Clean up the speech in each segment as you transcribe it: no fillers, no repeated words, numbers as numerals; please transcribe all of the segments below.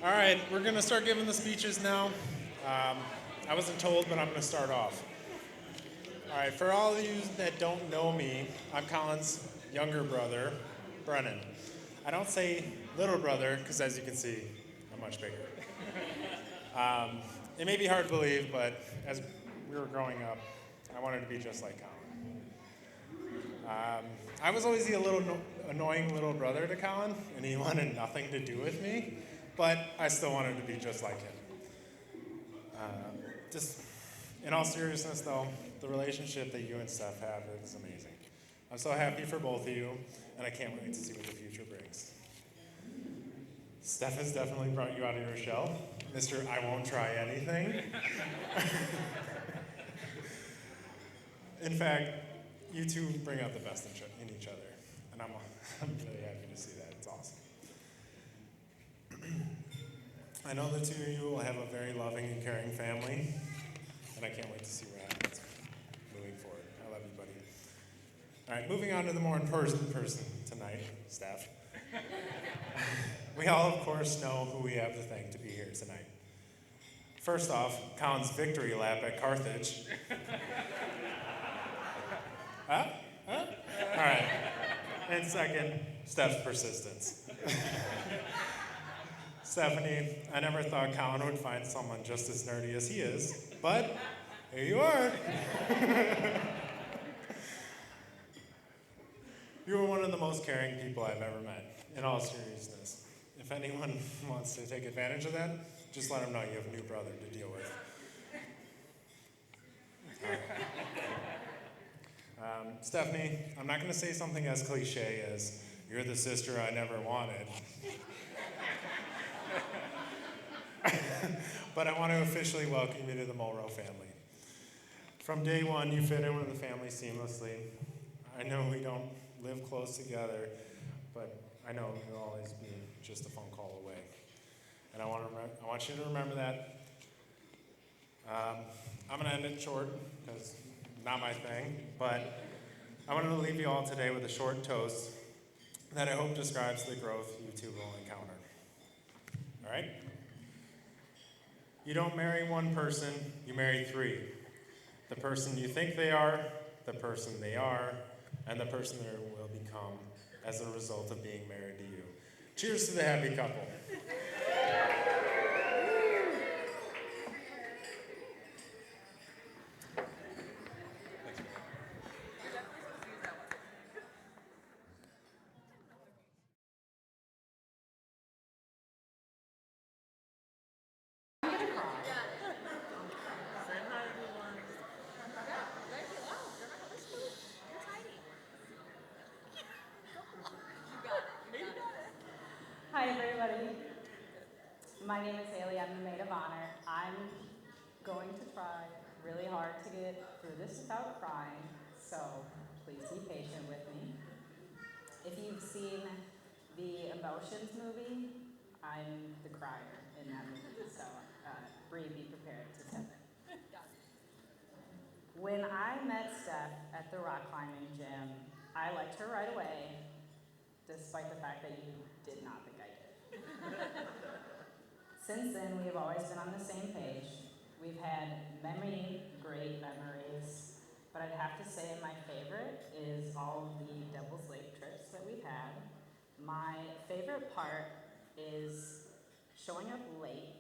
All right, we're going to start giving the speeches now. I wasn't told, but I'm going to start off. All right, for all of you that don't know me, I'm Colin's younger brother, Brennan. I don't say little brother because, as you can see, I'm much bigger. It may be hard to believe, but as we were growing up, I wanted to be just like Colin. I was always the annoying little brother to Colin, and he wanted nothing to do with me, but I still wanted to be just like him. Just in all seriousness, though, the relationship that you and Steph have is amazing. I'm so happy for both of you, and I can't wait to see what the future brings. Steph has definitely brought you out of your shell. Mr. I won't try anything. In fact, you two bring out the best in each other, and I'm really happy to see that. It's awesome. I know the two of you will have a very loving and caring family, and I can't wait to see what happens moving forward. I love you, buddy. All right, moving on to the more important person tonight, Steph. We all, of course, know who we have to thank to be here tonight. First off, Colin's victory lap at Carthage. Huh? All right. And second, Steph's persistence. Stephanie, I never thought Colin would find someone just as nerdy as he is, but here you are. You are one of the most caring people I've ever met, in all seriousness. If anyone wants to take advantage of that, just let them know you have a new brother to deal with. Stephanie, I'm not going to say something as cliche as, you're the sister I never wanted. But I want to officially welcome you to the Mulrow family. From day one, you fit in with the family seamlessly. I know we don't live close together, but I know you'll always be just a phone call away. And I want you to remember that. I'm going to end it short, because not my thing, but I wanted to leave you all today with a short toast that I hope describes the growth you two will encounter. All right? You don't marry one person, you marry three. The person you think they are, the person they are, and the person they will become as a result of being married to you. Cheers to the happy couple. Hi, everybody. My name is Haley. I'm the maid of honor. I'm going to try really hard to get through this without crying, so please be patient with me. If you've seen the Emotions movie, I'm the crier in that movie, so Bree, be prepared to step in. When I met Steph at the rock climbing gym, I liked her right away, despite the fact that you did not think I did. Since then, we have always been on the same page. We've had many great memories, but I'd have to say my favorite is all of the Devil's Lake trips that we've had. My favorite part is showing up late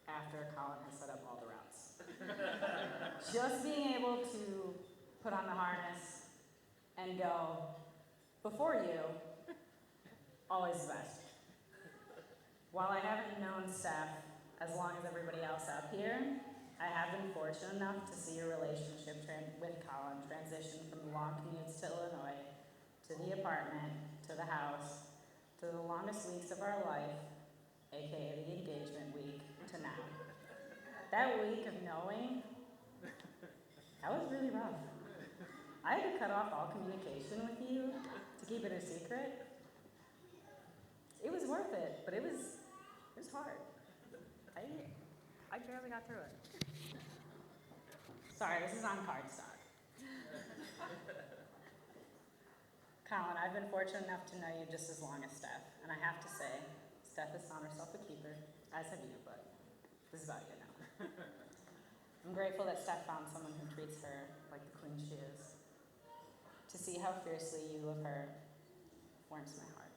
after Colin has set up all the routes. Just being able to put on the harness and go before you, always the best. While I haven't known Steph as long as everybody else up here, I have been fortunate enough to see your relationship with Colin transition from the long commutes to Illinois, to the apartment, to the house, to the longest weeks of our life, aka the engagement week, to now. That week of knowing, that was really rough. I had to cut off all communication with you to keep it a secret. It was worth it, but it was hard. I barely got through it. Sorry, this is on cardstock. Colin, I've been fortunate enough to know you just as long as Steph, and I have to say, Steph has found herself a keeper, as have you, but this is about you now. I'm grateful that Steph found someone who treats her like the queen she is. To see how fiercely you love her warms my heart.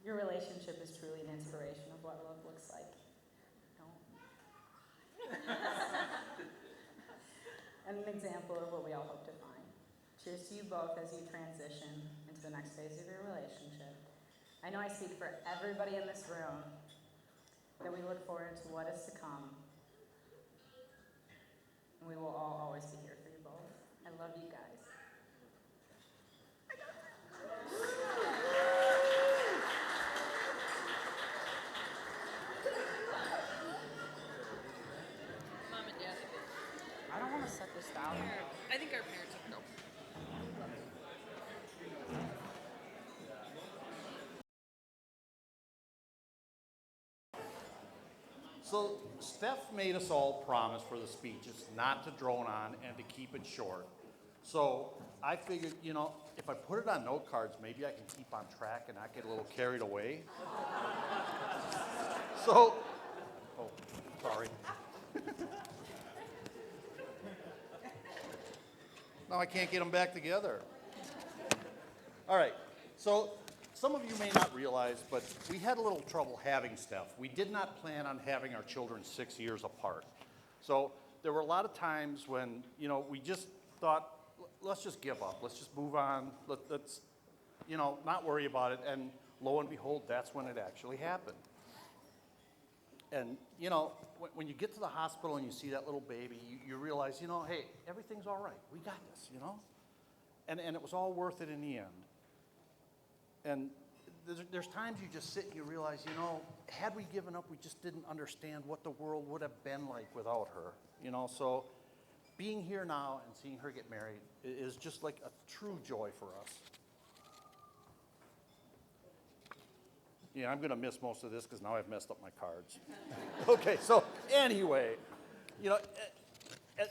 Your relationship is truly an inspiration of what love looks like. And an example of what we all hope to find. Cheers to you both as you transition into the next phase of your relationship. I know I speak for everybody in this room that we look forward to what is to come. And we will all always be here for you both. I love you guys. Mom and Dad. I don't want to set this down. I think our parents would go. So Steph made us all promise for the speeches not to drone on and to keep it short. So I figured, you know, if I put it on note cards, maybe I can keep on track and not get a little carried away. So, oh, sorry. Now I can't get them back together. All right, so some of you may not realize, but we had a little trouble having Steph. We did not plan on having our children 6 years apart. So there were a lot of times when, you know, we just thought, let's just give up. Let's just move on. Let's, you know, not worry about it. And lo and behold, that's when it actually happened. And, you know, when you get to the hospital and you see that little baby, you realize, you know, hey, everything's all right. We got this, you know? And it was all worth it in the end. And there's times you just sit and you realize, you know, had we given up, we just didn't understand what the world would have been like without her, you know? So being here now and seeing her get married is just like a true joy for us. Yeah, I'm going to miss most of this because now I've messed up my cards. Okay, so anyway, you know,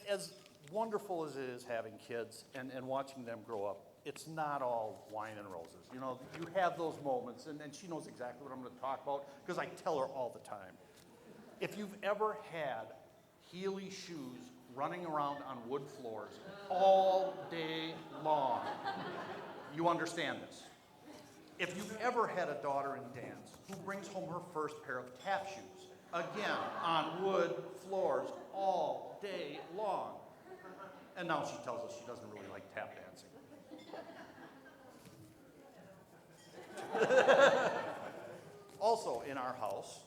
as wonderful as it is having kids and watching them grow up, it's not all wine and roses. You know, you have those moments, and she knows exactly what I'm going to talk about because I tell her all the time. If you've ever had Heely shoes running around on wood floors all day long, you understand this. If you've ever had a daughter in dance who brings home her first pair of tap shoes, again, on wood floors all day long, and now she tells us she doesn't really like tap dancing. Also in our house,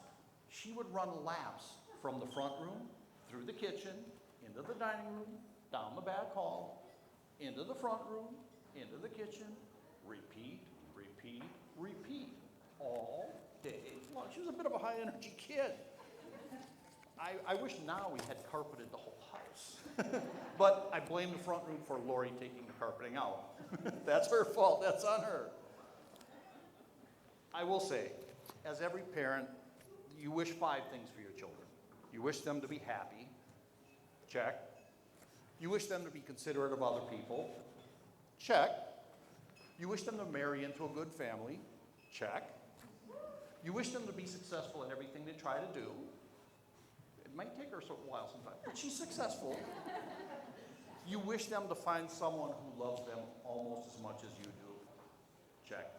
she would run laps from the front room, through the kitchen, into the dining room, down the back hall, into the front room, into the kitchen, repeat, repeat, repeat, all day long. She was a bit of a high energy kid. I wish now we had carpeted the whole house. But I blame the front room for Lori taking the carpeting out. That's her fault, that's on her. I will say, as every parent, you wish 5 things for your children. You wish them to be happy, check. You wish them to be considerate of other people, check. You wish them to marry into a good family, check. You wish them to be successful in everything they try to do. It might take her a while sometimes, but she's successful. You wish them to find someone who loves them almost as much as you do, check.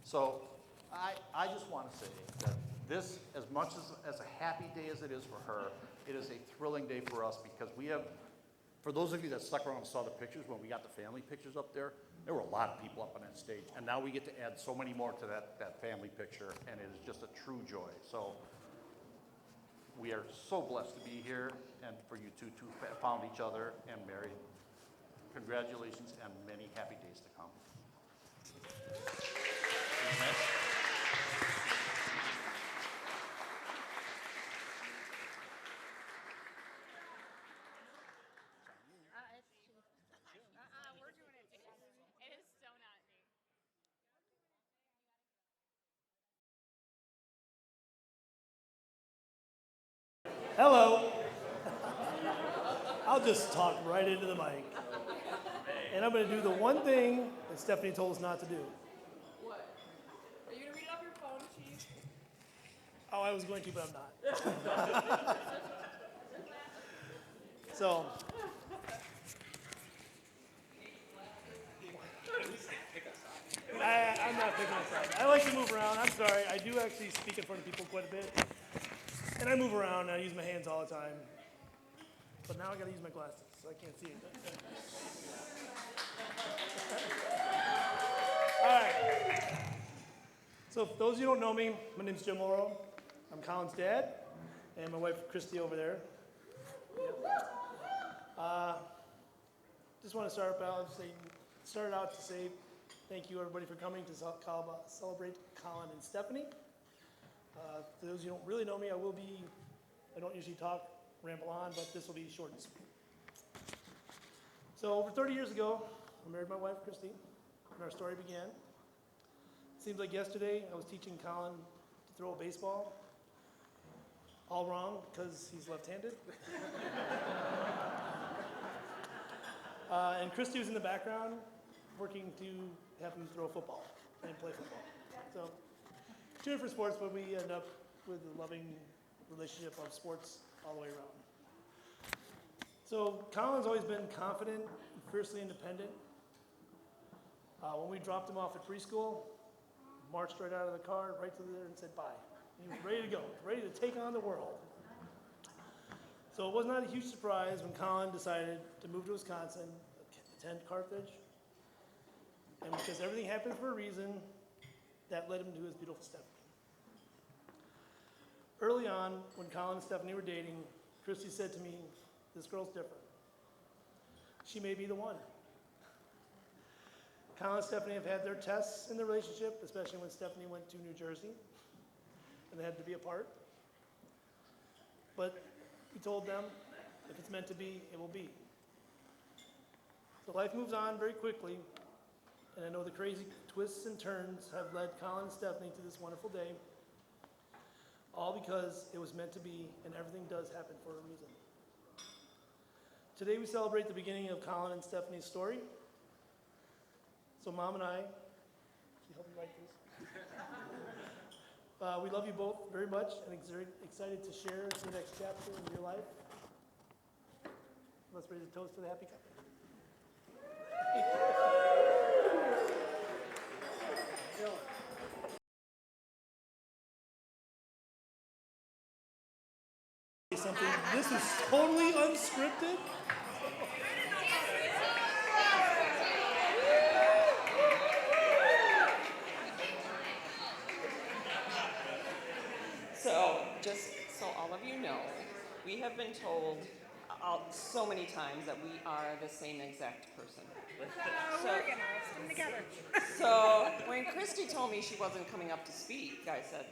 So I just want to say that this, as much as a happy day as it is for her, it is a thrilling day for us because we have, for those of you that stuck around and saw the pictures when we got the family pictures up there were a lot of people up on that stage. And now we get to add so many more to that family picture, and it is just a true joy. So we are so blessed to be here and for you two to found each other and married. Congratulations and many happy days to come. Amen. We're doing it together. It is so not me. Hello. I'll just talk right into the mic. And I'm going to do the one thing that Stephanie told us not to do. Oh, I was going to, but I'm not. So. I'm not picking a side. I like to move around. I'm sorry. I do actually speak in front of people quite a bit. And I move around. I use my hands all the time. But now I got to use my glasses, so I can't see anything. All right. So for those of you who don't know me, my name's Jim Morrow. I'm Colin's dad, and my wife Christy over there. Just want to start out to say thank you everybody for coming to celebrate Colin and Stephanie. For those of you who don't really know me, I don't usually ramble on, but this will be short and sweet. So over 30 years ago, I married my wife Christy, and our story began. Seems like yesterday I was teaching Colin to throw a baseball. All wrong, because he's left-handed. And Christy was in the background, working to have him throw football and play football. So, two different sports, but we end up with a loving relationship of sports all the way around. So, Colin's always been confident and fiercely independent. When we dropped him off at preschool, marched right out of the car, right to there and said bye. He was ready to go, ready to take on the world. So it was not a huge surprise when Colin decided to move to Wisconsin, attend Carthage, and because everything happens for a reason, that led him to his beautiful Stephanie. Early on, when Colin and Stephanie were dating, Christy said to me, "This girl's different. She may be the one." Colin and Stephanie have had their tests in the relationship, especially when Stephanie went to New Jersey, and they had to be apart. But we told them, if it's meant to be, it will be. So life moves on very quickly, and I know the crazy twists and turns have led Colin and Stephanie to this wonderful day, all because it was meant to be, and everything does happen for a reason. Today we celebrate the beginning of Colin and Stephanie's story. So Mom and I, can you help me write this? We love you both very much and excited to share the next chapter in your life. Let's raise a toast to the happy couple. Something. This is totally unscripted. So, just so all of you know, we have been told so many times that we are the same exact person. So, We're gonna roast them together. so when Christy told me she wasn't coming up to speak, I said,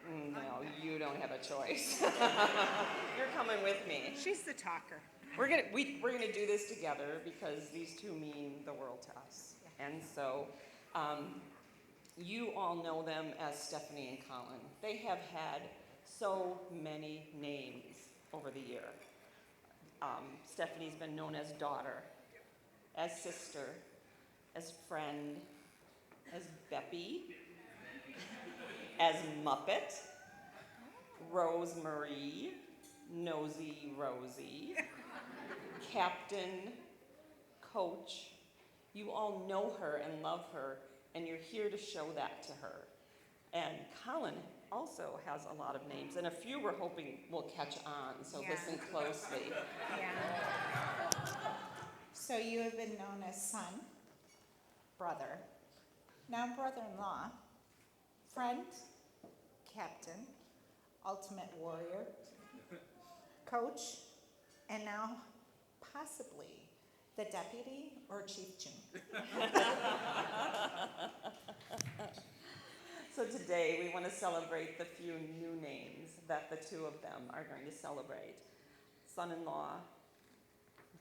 no, you don't have a choice. You're coming with me. She's the talker. We're gonna do this together because these two mean the world to us. And so, you all know them as Stephanie and Colin. They have had so many names over the year. Stephanie's been known as daughter, as sister, as friend, as Beppy, as Muppet, Rosemarie, Nosy Rosie, Captain, Coach. You all know her and love her, and you're here to show that to her. And Colin also has a lot of names, and a few we're hoping will catch on, so listen closely. Yeah. So you have been known as son, brother, now brother-in-law, friend, captain, ultimate warrior, coach, and now possibly the deputy or chieftain. So today we want to celebrate the few new names that the two of them are going to celebrate. Son-in-law,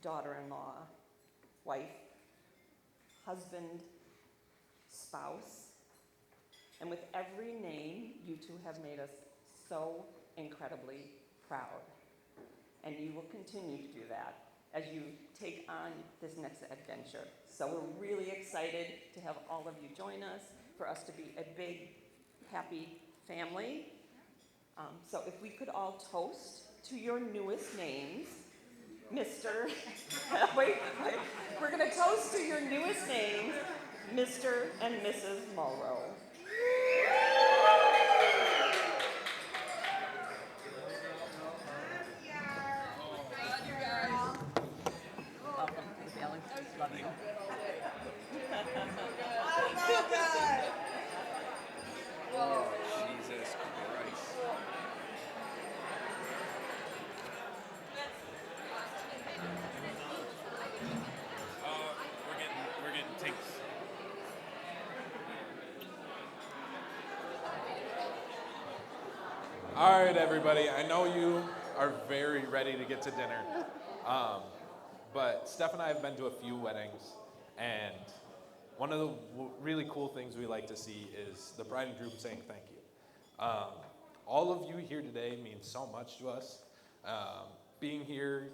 daughter-in-law, wife, husband, spouse. And with every name, you two have made us so incredibly proud. And you will continue to do that as you take on this next adventure. So we're really excited to have all of you join us, for us to be a big, happy family. So if we could all toast to your newest names, Mr. wait, we're gonna toast to your newest names, Mr. and Mrs. Mulrow. Welcome to the family. Love you. Jesus Christ. We're getting tinks. All right, everybody. I know you are very ready to get to dinner. But Steph and I have been to a few weddings, and one of the really cool things we like to see is the bride and groom saying thank you. All of you here today means so much to us. Being here,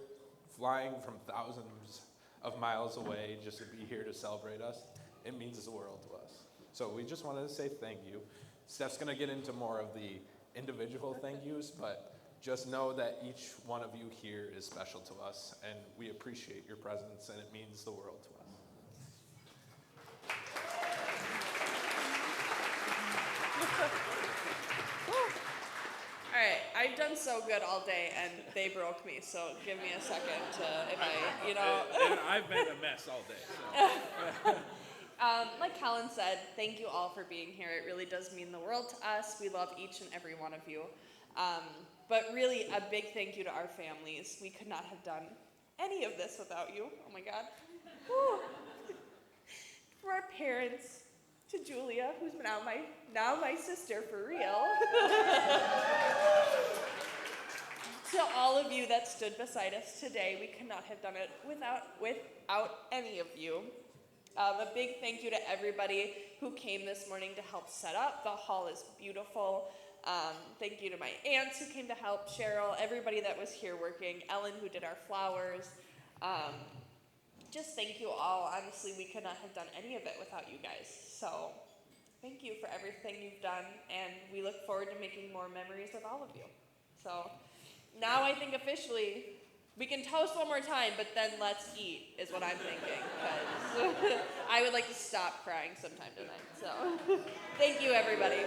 flying from thousands of miles away just to be here to celebrate us, it means the world to us. So we just wanted to say thank you. Steph's going to get into more of the individual thank yous, but just know that each one of you here is special to us, and we appreciate your presence, and it means the world to us. All right, I've done so good all day, and they broke me. So give me a second to, if I, And I've been a mess all day. So. Like Colin said, thank you all for being here. It really does mean the world to us. We love each and every one of you. But really, a big thank you to our families. We could not have done any of this without you. Oh my God. Whew. For our parents, to Julia, who's now my sister for real. To all of you that stood beside us today, we could not have done it without any of you. A big thank you to everybody who came this morning to help set up. The hall is beautiful. Thank you to my aunts who came to help, Cheryl, everybody that was here working, Ellen who did our flowers. Just thank you all. Honestly, we could not have done any of it without you guys. So thank you for everything you've done, and we look forward to making more memories with all of you. So now I think officially we can toast one more time, but then let's eat is what I'm thinking, because I would like to stop crying sometime tonight. So thank you, everybody.